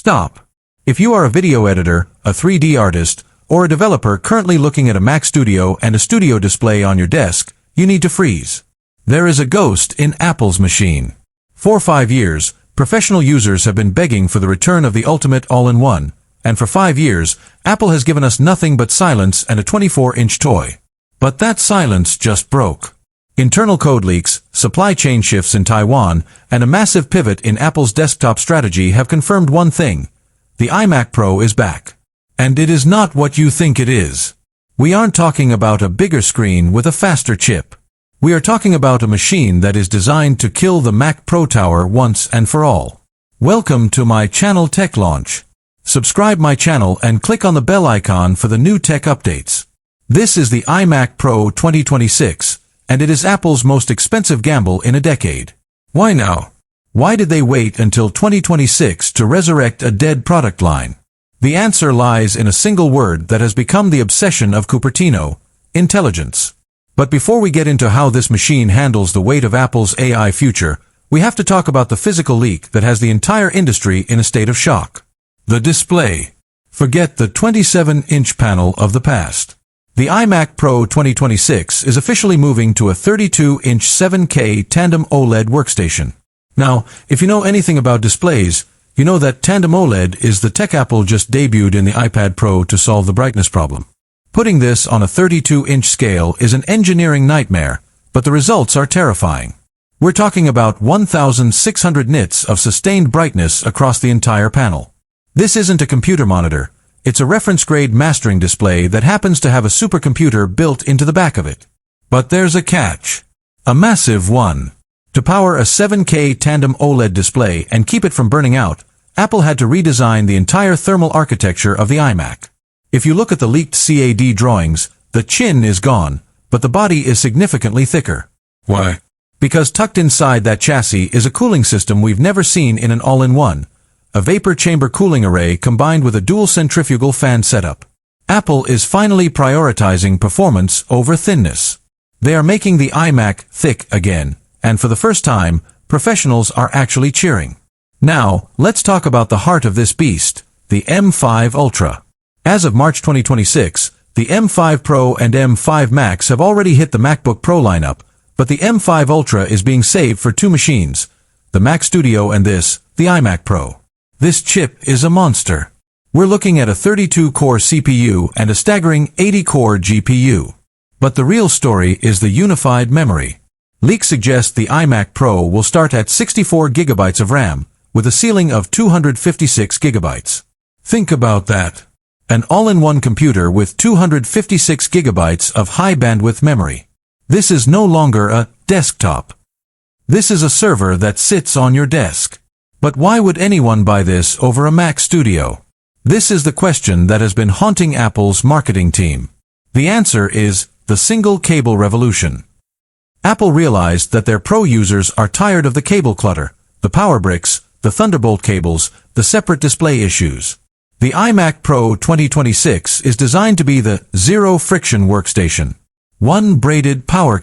Stop. If you are a video editor, a 3D artist, or a developer currently looking at a Mac Studio and a studio display on your desk, you need to freeze. There is a ghost in Apple's machine. For 5 years, professional users have been begging for the return of the ultimate all-in-one, and for 5 years, Apple has given us nothing but silence and a 24-inch toy. But that silence just broke. Internal code leaks, supply chain shifts in Taiwan, and a massive pivot in Apple's desktop strategy have confirmed one thing: the iMac Pro is back. And it is not what you think it is. We aren't talking about a bigger screen with a faster chip. We are talking about a machine that is designed to kill the Mac Pro Tower once and for all. Welcome to my channel Tech Launch. Subscribe my channel and click on the bell icon for the new tech updates. This is the iMac Pro 2026, and it is Apple's most expensive gamble in a decade. Why now? Why did they wait until 2026 to resurrect a dead product line? The answer lies in a single word that has become the obsession of Cupertino: intelligence. But before we get into how this machine handles the weight of Apple's AI future, we have to talk about the physical leak that has the entire industry in a state of shock. The display. Forget the 27-inch panel of the past. The iMac Pro 2026 is officially moving to a 32-inch 7K tandem OLED workstation. Now, if you know anything about displays, you know that tandem OLED is the tech Apple just debuted in the iPad Pro to solve the brightness problem. Putting this on a 32-inch scale is an engineering nightmare, but the results are terrifying. We're talking about 1,600 nits of sustained brightness across the entire panel. This isn't a computer monitor. It's a reference-grade mastering display that happens to have a supercomputer built into the back of it. But there's a catch. A massive one. To power a 7K tandem OLED display and keep it from burning out, Apple had to redesign the entire thermal architecture of the iMac. If you look at the leaked CAD drawings, the chin is gone, but the body is significantly thicker. Why? Because tucked inside that chassis is a cooling system we've never seen in an all-in-one. A vapor chamber cooling array combined with a dual centrifugal fan setup. Apple is finally prioritizing performance over thinness. They are making the iMac thick again, and for the first time, professionals are actually cheering. Now, let's talk about the heart of this beast, the M5 Ultra. As of March 2026, the M5 Pro and M5 Max have already hit the MacBook Pro lineup, but the M5 Ultra is being saved for two machines, the Mac Studio and the iMac Pro. This chip is a monster. We're looking at a 32-core CPU and a staggering 80-core GPU. But the real story is the unified memory. Leaks suggest the iMac Pro will start at 64 GB of RAM, with a ceiling of 256 GB. Think about that. An all-in-one computer with 256 GB of high-bandwidth memory. This is no longer a desktop. This is a server that sits on your desk. But why would anyone buy this over a Mac Studio? This is the question that has been haunting Apple's marketing team. The answer is the single cable revolution. Apple realized that their Pro users are tired of the cable clutter, the power bricks, the Thunderbolt cables, the separate display issues. The iMac Pro 2026 is designed to be the zero-friction workstation. One braided power